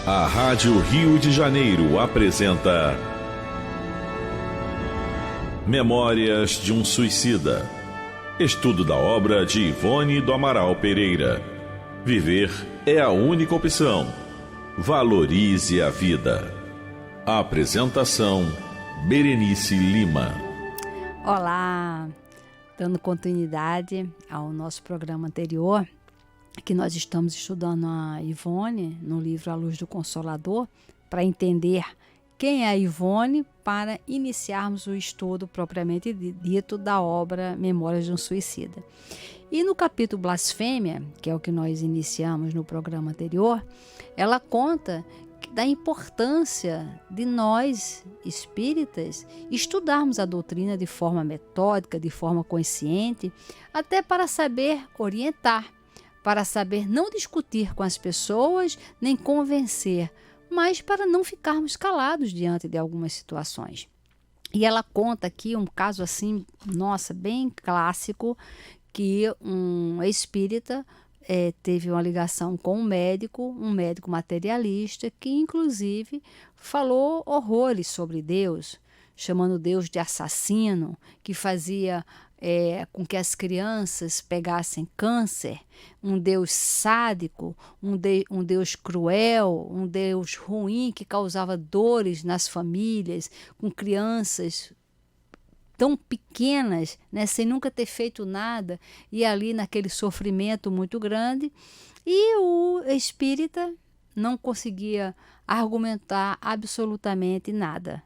A Rádio Rio de Janeiro apresenta Memórias de um Suicida. Estudo da obra de Ivone do Amaral Pereira. Viver é a única opção. Valorize a vida. Apresentação: Berenice Lima. Olá, dando continuidade ao nosso programa anterior, que nós estamos estudando a Ivone no livro A Luz do Consolador, para entender quem é a Ivone, para iniciarmos o estudo propriamente dito da obra Memórias de um Suicida. E no capítulo Blasfêmia, que é o que nós iniciamos no programa anterior, ela conta da importância de nós, espíritas, estudarmos a doutrina de forma metódica, de forma consciente, até para saber orientar, para saber não discutir com as pessoas, nem convencer, mas para não ficarmos calados diante de algumas situações. E ela conta aqui um caso assim, nossa, bem clássico, que um espírita teve uma ligação com um médico materialista, que inclusive falou horrores sobre Deus, chamando Deus de assassino, que fazia com que as crianças pegassem câncer, um Deus sádico, um Deus cruel, um Deus ruim, que causava dores nas famílias, com crianças tão pequenas, né, sem nunca ter feito nada, e ali naquele sofrimento muito grande, e o espírita não conseguia argumentar absolutamente nada.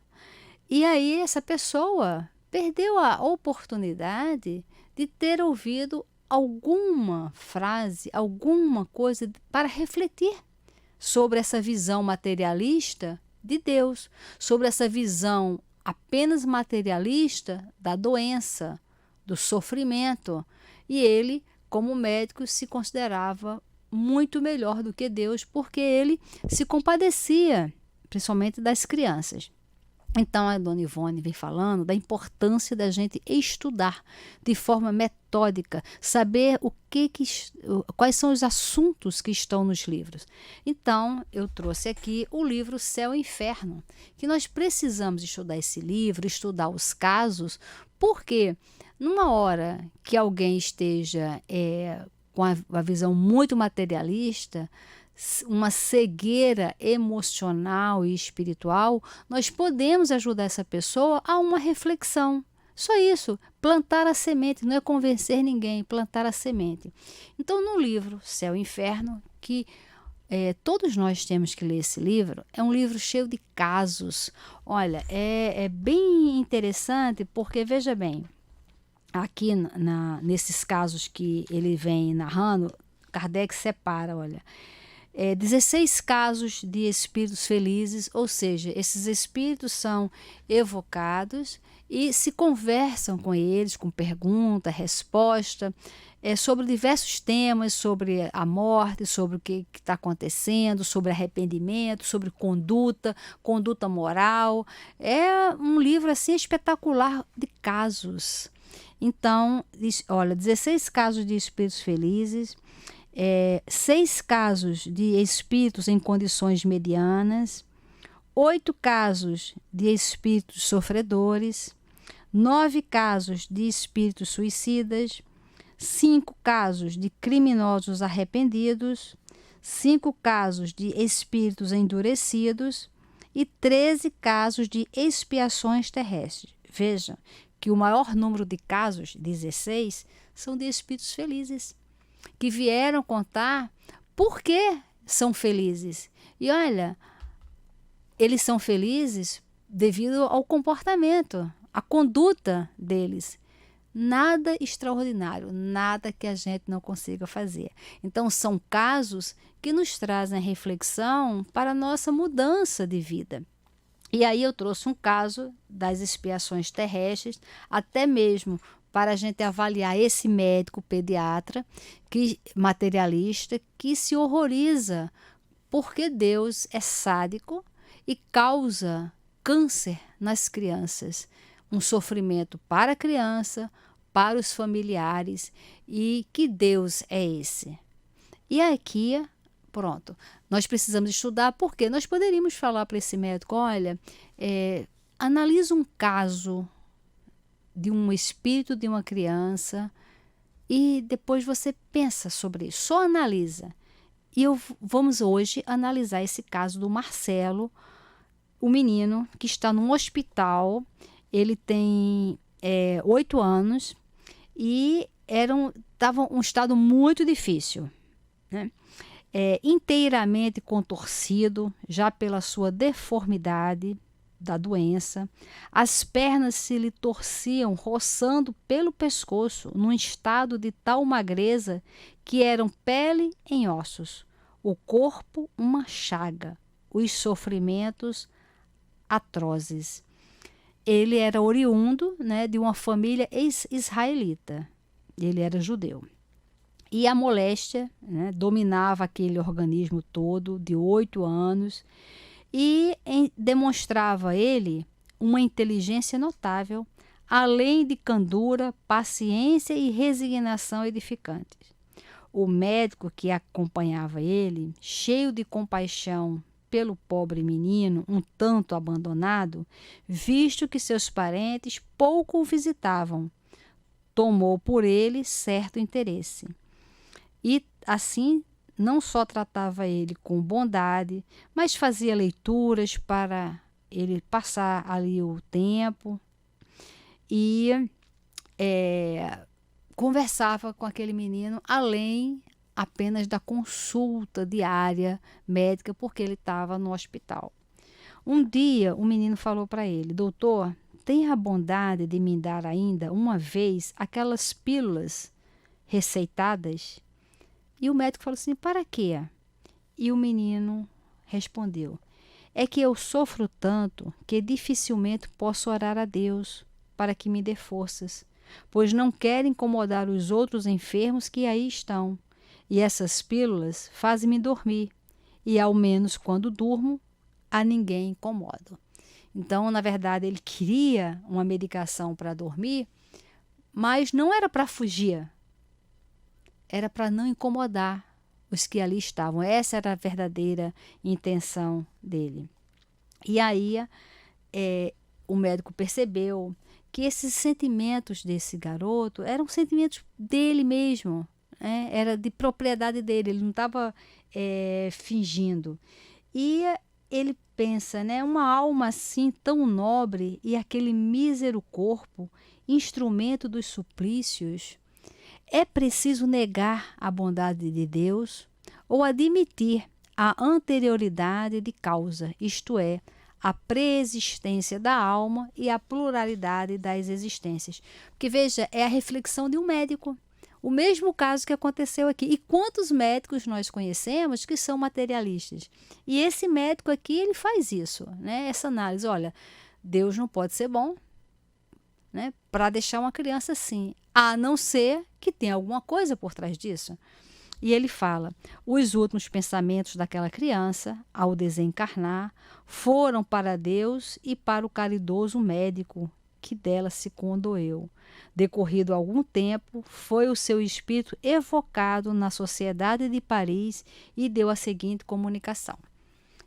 E aí essa pessoa perdeu a oportunidade de ter ouvido alguma frase, alguma coisa para refletir sobre essa visão materialista de Deus, sobre essa visão apenas materialista da doença, do sofrimento. E ele, como médico, se considerava muito melhor do que Deus, porque ele se compadecia, principalmente das crianças. Então a dona Ivone vem falando da importância da gente estudar de forma metódica, saber quais são os assuntos que estão nos livros. Então eu trouxe aqui o livro Céu e Inferno, que nós precisamos estudar esse livro, estudar os casos, porque numa hora que alguém esteja com a visão muito materialista, uma cegueira emocional e espiritual, nós podemos ajudar essa pessoa a uma reflexão. Só isso, plantar a semente, não é convencer ninguém, plantar a semente. Então, no livro Céu e Inferno, que todos nós temos que ler esse livro, é um livro cheio de casos. Olha, é bem interessante, porque, veja bem, aqui nesses casos que ele vem narrando, Kardec separa, olha, 16 casos de espíritos felizes, ou seja, esses espíritos são evocados e se conversam com eles, com pergunta, resposta, sobre diversos temas, sobre a morte, sobre o que está acontecendo, sobre arrependimento, sobre conduta moral. É um livro assim espetacular de casos. Então, olha, 16 casos de espíritos felizes, 6 casos de espíritos em condições medianas, 8 casos de espíritos sofredores, 9 casos de espíritos suicidas, 5 casos de criminosos arrependidos, 5 casos de espíritos endurecidos e 13 casos de expiações terrestres. Veja que o maior número de casos, 16, são de espíritos felizes, que vieram contar por que são felizes. E olha, eles são felizes devido ao comportamento, à conduta deles. Nada extraordinário, nada que a gente não consiga fazer. Então, são casos que nos trazem reflexão para a nossa mudança de vida. E aí eu trouxe um caso das expiações terrestres, até mesmo para a gente avaliar esse médico pediatra, materialista, que se horroriza porque Deus é sádico e causa câncer nas crianças. Um sofrimento para a criança, para os familiares, e que Deus é esse? E aqui Pronto. Nós precisamos estudar porque nós poderíamos falar para esse médico, olha, analisa um caso de um espírito de uma criança e depois você pensa sobre isso, só analisa. E vamos hoje analisar esse caso do Marcelo, o menino que está num hospital, ele tem 8 anos e estava um estado muito difícil, né? Inteiramente contorcido, já pela sua deformidade da doença. As pernas se lhe torciam, roçando pelo pescoço, num estado de tal magreza que eram pele em ossos, o corpo uma chaga, os sofrimentos atrozes. Ele era oriundo, né, de uma família israelita, ele era judeu. E a moléstia, né, dominava aquele organismo todo, de 8 anos, e demonstrava ele uma inteligência notável, além de candura, paciência e resignação edificantes. O médico que acompanhava ele, cheio de compaixão pelo pobre menino, um tanto abandonado, visto que seus parentes pouco o visitavam, tomou por ele certo interesse. E assim, não só tratava ele com bondade, mas fazia leituras para ele passar ali o tempo e conversava com aquele menino além apenas da consulta diária médica, porque ele estava no hospital. Um dia o menino falou para ele: doutor, tenha a bondade de me dar ainda uma vez aquelas pílulas receitadas. E o médico falou assim: para quê? E o menino respondeu: é que eu sofro tanto que dificilmente posso orar a Deus para que me dê forças, pois não quero incomodar os outros enfermos que aí estão. E essas pílulas fazem-me dormir, e ao menos quando durmo, a ninguém incomodo. Então, na verdade, ele queria uma medicação para dormir, mas não era para fugir. Era para não incomodar os que ali estavam. Essa era a verdadeira intenção dele. E aí o médico percebeu que esses sentimentos desse garoto eram sentimentos dele mesmo, né? Era de propriedade dele, ele não estava fingindo. E ele pensa, né, uma alma assim tão nobre e aquele mísero corpo, instrumento dos suplícios. É preciso negar a bondade de Deus ou admitir a anterioridade de causa, isto é, a preexistência da alma e a pluralidade das existências. Porque, veja, é a reflexão de um médico. O mesmo caso que aconteceu aqui. E quantos médicos nós conhecemos que são materialistas? E esse médico aqui, ele faz isso, né? Essa análise. Olha, Deus não pode ser bom, né, para deixar uma criança assim, a não ser que tenha alguma coisa por trás disso. E ele fala: os últimos pensamentos daquela criança, ao desencarnar, foram para Deus e para o caridoso médico que dela se condoeu. Decorrido algum tempo, foi o seu espírito evocado na Sociedade de Paris e deu a seguinte comunicação.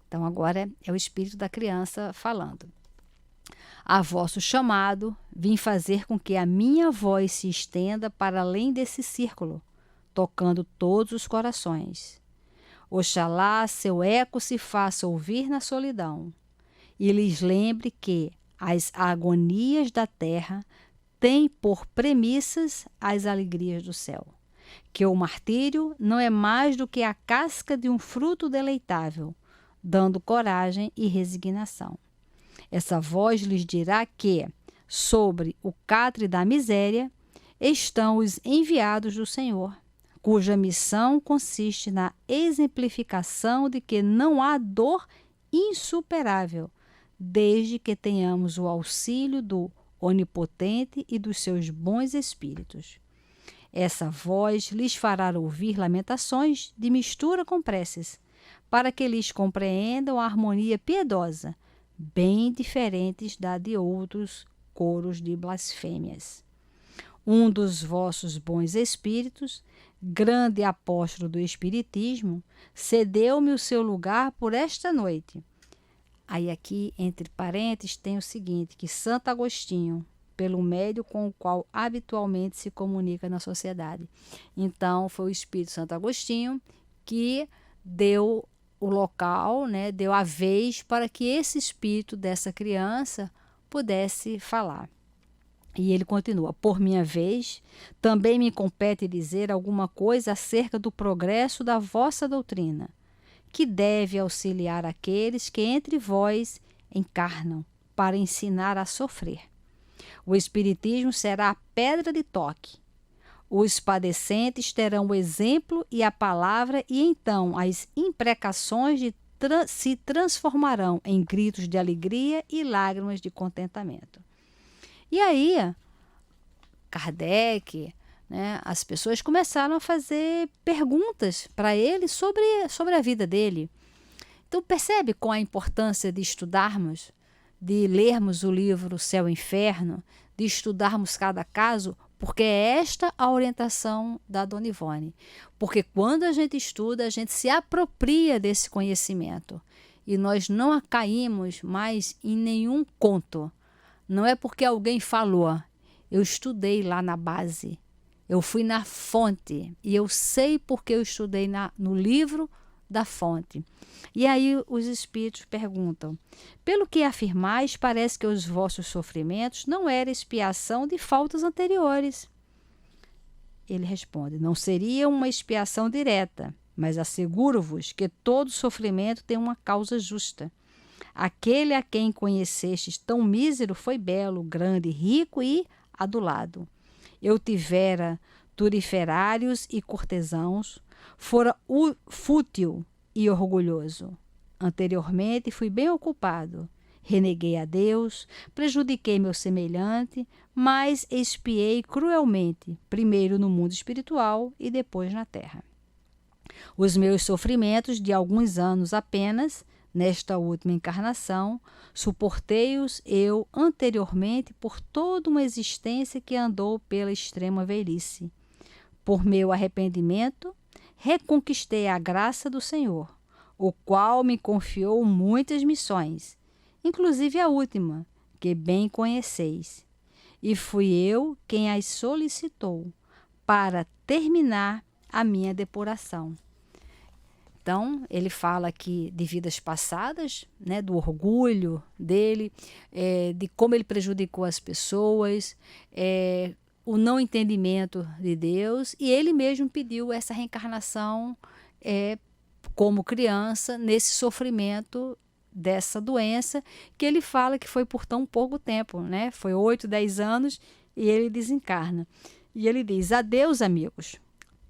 Então agora é o espírito da criança falando: a vosso chamado, vim fazer com que a minha voz se estenda para além desse círculo, tocando todos os corações. Oxalá seu eco se faça ouvir na solidão e lhes lembre que as agonias da terra têm por premissas as alegrias do céu, que o martírio não é mais do que a casca de um fruto deleitável, dando coragem e resignação. Essa voz lhes dirá que, sobre o catre da miséria, estão os enviados do Senhor, cuja missão consiste na exemplificação de que não há dor insuperável, desde que tenhamos o auxílio do Onipotente e dos seus bons espíritos. Essa voz lhes fará ouvir lamentações de mistura com preces, para que lhes compreendam a harmonia piedosa, bem diferentes da de outros coros de blasfêmias. um dos vossos bons espíritos, grande apóstolo do Espiritismo, cedeu-me o seu lugar por esta noite. Aí aqui, entre parênteses, tem o seguinte, que Santo Agostinho, pelo médio com o qual habitualmente se comunica na sociedade. Então, foi o Espírito Santo Agostinho que deu o local, né, deu a vez para que esse espírito dessa criança pudesse falar. E ele continua: por minha vez, também me compete dizer alguma coisa acerca do progresso da vossa doutrina, que deve auxiliar aqueles que entre vós encarnam para ensinar a sofrer. O Espiritismo será a pedra de toque. Os padecentes terão o exemplo e a palavra, e então as imprecações se transformarão em gritos de alegria e lágrimas de contentamento. E aí, Kardec, né, as pessoas começaram a fazer perguntas para ele sobre a vida dele. Então, percebe qual a importância de estudarmos, de lermos o livro Céu e Inferno, de estudarmos cada caso, porque é esta a orientação da Dona Ivone. Porque quando a gente estuda, a gente se apropria desse conhecimento. E nós não caímos mais em nenhum conto. Não é porque alguém falou. Eu estudei lá na base. Eu fui na fonte. E eu sei porque eu estudei no livro da fonte. E aí os espíritos perguntam: pelo que afirmais, parece que os vossos sofrimentos não eram expiação de faltas anteriores. Ele responde: não seria uma expiação direta, mas asseguro-vos que todo sofrimento tem uma causa justa. Aquele a quem conhecestes tão mísero foi belo, grande, rico e adulado. Eu tivera turiferários e cortesãos, fora fútil e orgulhoso. Anteriormente fui bem ocupado. Reneguei a Deus, prejudiquei meu semelhante, mas expiei cruelmente, primeiro no mundo espiritual e depois na terra. Os meus sofrimentos de alguns anos apenas, nesta última encarnação, suportei-os eu anteriormente por toda uma existência que andou pela extrema velhice. Por meu arrependimento, reconquistei a graça do Senhor, o qual me confiou muitas missões, inclusive a última, que bem conheceis. E fui eu quem as solicitou para terminar a minha depuração. Então, ele fala aqui de vidas passadas, né, do orgulho dele, de como ele prejudicou as pessoas, o não entendimento de Deus, e ele mesmo pediu essa reencarnação como criança, nesse sofrimento dessa doença, que ele fala que foi por tão pouco tempo, né? Foi 8, 10 anos e ele desencarna. E ele diz: adeus, amigos,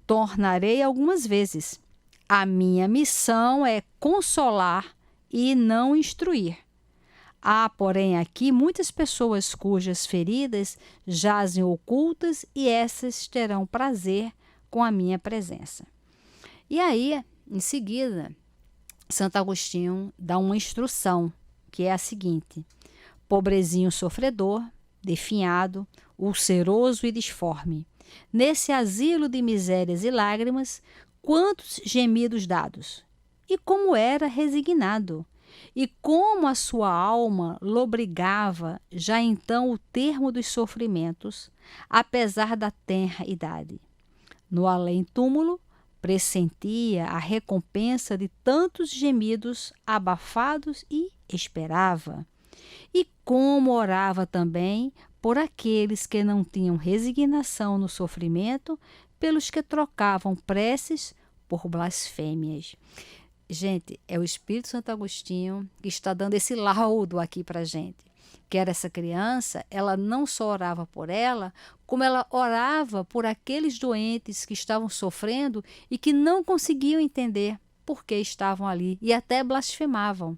tornarei algumas vezes. A minha missão é consolar e não instruir. Há, porém, aqui muitas pessoas cujas feridas jazem ocultas e essas terão prazer com a minha presença. E aí, em seguida, Santo Agostinho dá uma instrução, que é a seguinte: pobrezinho sofredor, definhado, ulceroso e disforme, nesse asilo de misérias e lágrimas, quantos gemidos dados! E como era resignado! E como a sua alma lobrigava já então o termo dos sofrimentos, apesar da tenra idade. No além-túmulo, pressentia a recompensa de tantos gemidos abafados e esperava. E como orava também por aqueles que não tinham resignação no sofrimento, pelos que trocavam preces por blasfêmias. Gente, é o Espírito Santo Agostinho que está dando esse laudo aqui para a gente. Que era essa criança, ela não só orava por ela, como ela orava por aqueles doentes que estavam sofrendo e que não conseguiam entender por que estavam ali e até blasfemavam.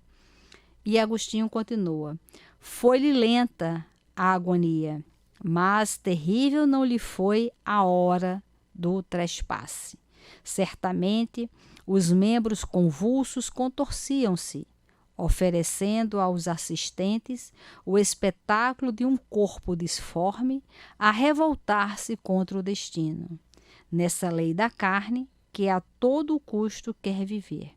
E Agostinho continua: foi-lhe lenta a agonia, mas terrível não lhe foi a hora do trespasse. Certamente, os membros convulsos contorciam-se, oferecendo aos assistentes o espetáculo de um corpo disforme a revoltar-se contra o destino, nessa lei da carne que a todo custo quer viver.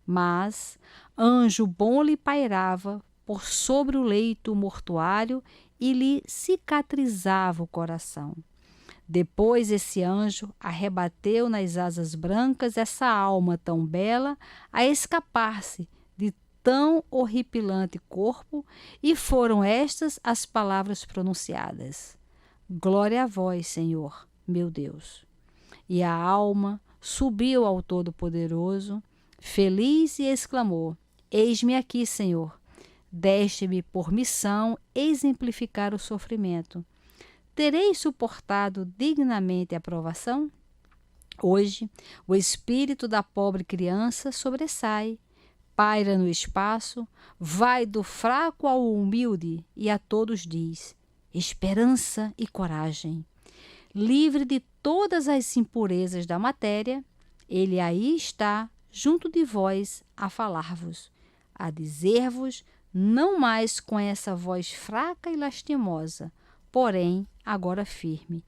Mas anjo bom lhe pairava por sobre o leito mortuário e lhe cicatrizava o coração. Depois esse anjo arrebateu nas asas brancas essa alma tão bela a escapar-se de tão horripilante corpo, e foram estas as palavras pronunciadas: Glória a vós, Senhor, meu Deus. E a alma subiu ao Todo-Poderoso, feliz, e exclamou: Eis-me aqui, Senhor. Deste-me por missão exemplificar o sofrimento. Terei suportado dignamente a provação? Hoje, o espírito da pobre criança sobressai, paira no espaço, vai do fraco ao humilde e a todos diz: esperança e coragem. Livre de todas as impurezas da matéria, ele aí está, junto de vós, a falar-vos, a dizer-vos, não mais com essa voz fraca e lastimosa, porém agora firme.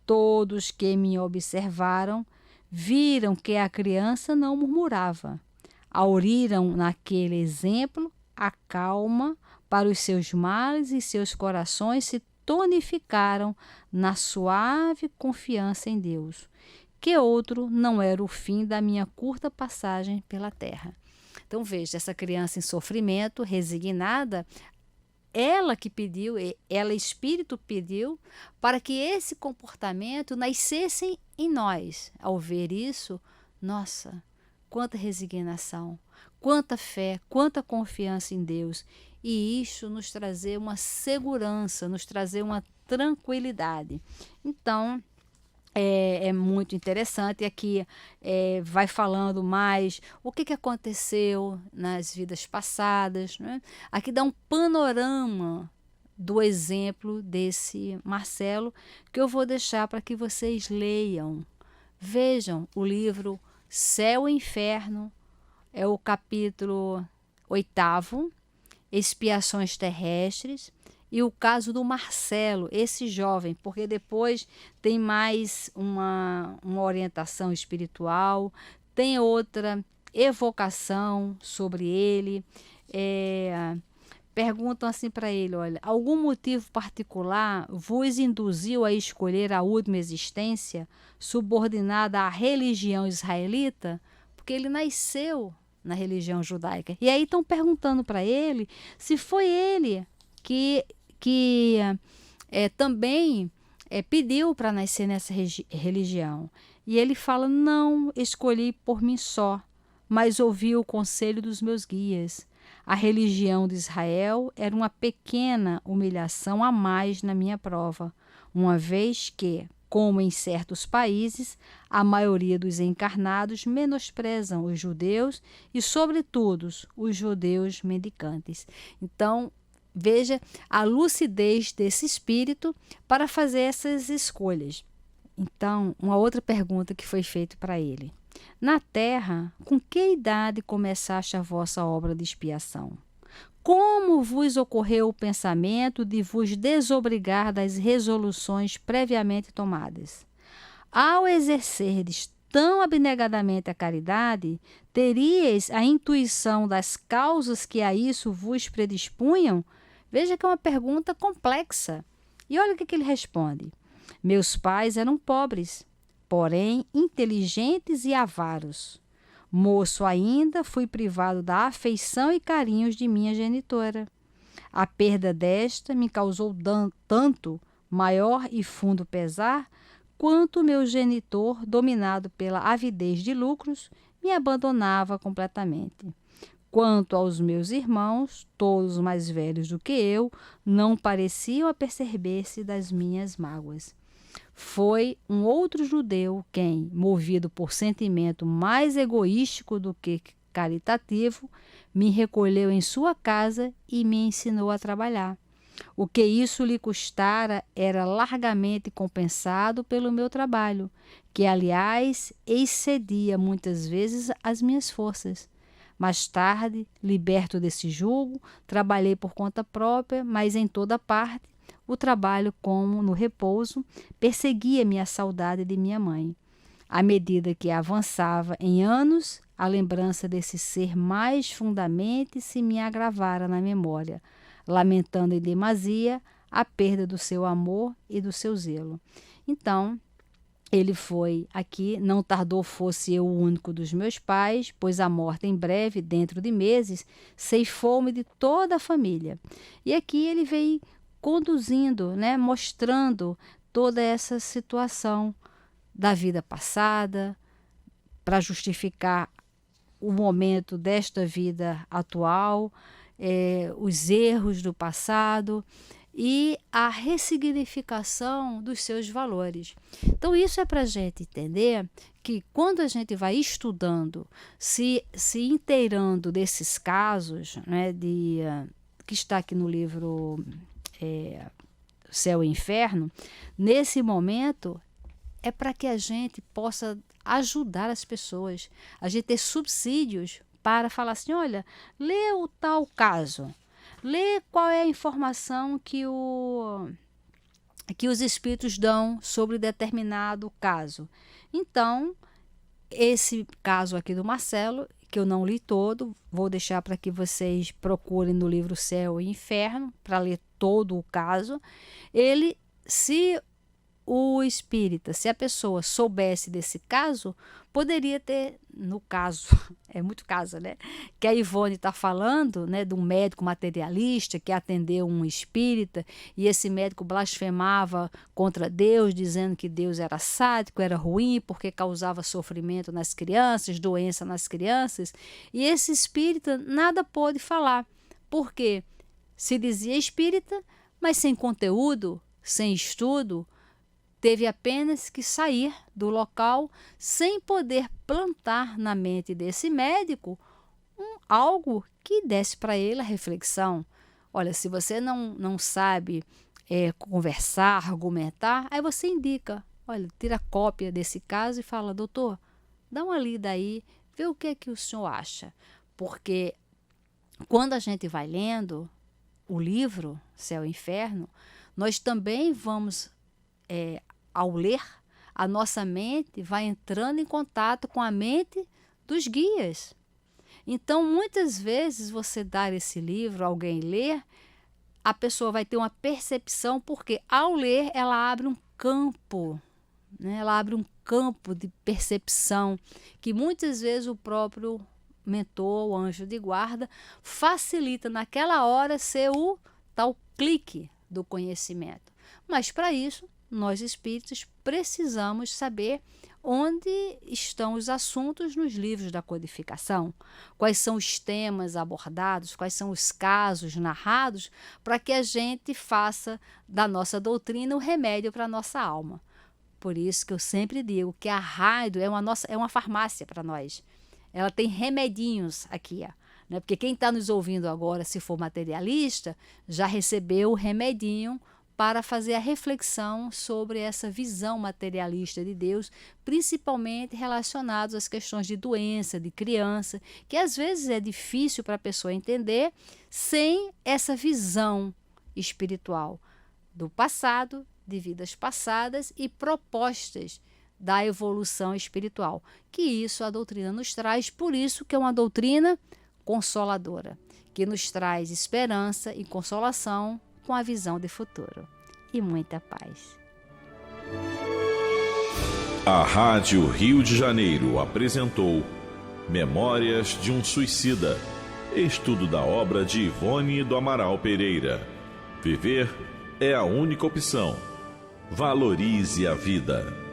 Todos que me observaram viram que a criança não murmurava. Auriram naquele exemplo a calma para os seus males e seus corações se tonificaram na suave confiança em Deus, que outro não era o fim da minha curta passagem pela terra. Então veja, essa criança em sofrimento, resignada, ela que pediu, ela espírito pediu para que esse comportamento nascesse em nós. Ao ver isso, nossa, quanta resignação, quanta fé, quanta confiança em Deus. E isso nos trazer uma segurança, nos trazer uma tranquilidade. Então, é muito interessante. Aqui vai falando mais o que aconteceu nas vidas passadas, né? Aqui dá um panorama do exemplo desse Marcelo, que eu vou deixar para que vocês leiam. Vejam o livro Céu e Inferno, é o capítulo 8º, Expiações Terrestres, e o caso do Marcelo, esse jovem, porque depois tem mais uma orientação espiritual, tem outra evocação sobre ele. Perguntam assim para ele: olha, algum motivo particular vos induziu a escolher a última existência subordinada à religião israelita? Porque ele nasceu na religião judaica. E aí estão perguntando para ele se foi ele que também pediu para nascer nessa religião. E ele fala: não escolhi por mim só, mas ouvi o conselho dos meus guias. A religião de Israel era uma pequena humilhação a mais na minha prova, uma vez que, como em certos países, a maioria dos encarnados menosprezam os judeus e, sobretudo, os judeus mendicantes. Então, veja a lucidez desse espírito para fazer essas escolhas. Então, uma outra pergunta que foi feita para ele: na terra, com que idade começaste a vossa obra de expiação? Como vos ocorreu o pensamento de vos desobrigar das resoluções previamente tomadas? Ao exercerdes tão abnegadamente a caridade, teríeis a intuição das causas que a isso vos predispunham? Veja que é uma pergunta complexa. E olha o que ele responde: meus pais eram pobres, porém inteligentes e avaros. Moço ainda, fui privado da afeição e carinhos de minha genitora. A perda desta me causou tanto maior e fundo pesar, quanto meu genitor, dominado pela avidez de lucros, me abandonava completamente. Quanto aos meus irmãos, todos mais velhos do que eu, não pareciam aperceber-se das minhas mágoas. Foi um outro judeu quem, movido por sentimento mais egoístico do que caritativo, me recolheu em sua casa e me ensinou a trabalhar. O que isso lhe custara era largamente compensado pelo meu trabalho, que, aliás, excedia muitas vezes as minhas forças. Mais tarde, liberto desse jugo, trabalhei por conta própria, mas em toda parte, o trabalho como no repouso, perseguia minha saudade de minha mãe. À medida que avançava em anos, a lembrança desse ser mais fundamente se me agravara na memória, lamentando em demasia a perda do seu amor e do seu zelo. Então, ele foi aqui, não tardou fosse eu o único dos meus pais, pois a morte em breve, dentro de meses, ceifou-me de toda a família. E aqui ele veio conduzindo, mostrando toda essa situação da vida passada, para justificar o momento desta vida atual, os erros do passado e a ressignificação dos seus valores. Então, isso é para a gente entender que quando a gente vai estudando, se inteirando desses casos, que está aqui no livro Céu e Inferno, nesse momento é para que a gente possa ajudar as pessoas, a gente ter subsídios para falar assim, olha, lê o tal caso, lê qual é a informação que os espíritos dão sobre determinado caso. Então, esse caso aqui do Marcelo, que eu não li todo, vou deixar para que vocês procurem no livro Céu e Inferno, para ler todo o caso. Se o espírita, se a pessoa soubesse desse caso, poderia ter, no caso, é muito caso, que a Ivone está falando, de um médico materialista que atendeu um espírita e esse médico blasfemava contra Deus, dizendo que Deus era sádico, era ruim, porque causava sofrimento nas crianças, doença nas crianças, e esse espírita nada pôde falar, porque se dizia espírita, mas sem conteúdo, sem estudo, teve apenas que sair do local sem poder plantar na mente desse médico algo que desse para ele a reflexão. Olha, se você não sabe conversar, argumentar, aí você indica, olha, tira cópia desse caso e fala, doutor, dá uma lida aí, vê o que é que o senhor acha. Porque quando a gente vai lendo o livro Céu e Inferno, nós também vamos... ao ler, a nossa mente vai entrando em contato com a mente dos guias. Então, muitas vezes, você dar esse livro, alguém ler, a pessoa vai ter uma percepção, porque ao ler, ela abre um campo, ela abre um campo de percepção, que muitas vezes o próprio mentor, o anjo de guarda, facilita naquela hora ser o tal clique do conhecimento. Mas, para isso, nós espíritos precisamos saber onde estão os assuntos nos livros da codificação, quais são os temas abordados, quais são os casos narrados, para que a gente faça da nossa doutrina o remédio para a nossa alma. Por isso que eu sempre digo que a rádio é uma farmácia para nós. Ela tem remedinhos aqui, porque quem está nos ouvindo agora, se for materialista, já recebeu o remedinho para fazer a reflexão sobre essa visão materialista de Deus, principalmente relacionados às questões de doença, de criança, que às vezes é difícil para a pessoa entender sem essa visão espiritual do passado, de vidas passadas e propostas da evolução espiritual, que isso a doutrina nos traz, por isso que é uma doutrina consoladora, que nos traz esperança e consolação com a visão de futuro. E muita paz. A Rádio Rio de Janeiro apresentou Memórias de um Suicida, estudo da obra de Ivone do Amaral Pereira. Viver é a única opção. Valorize a vida.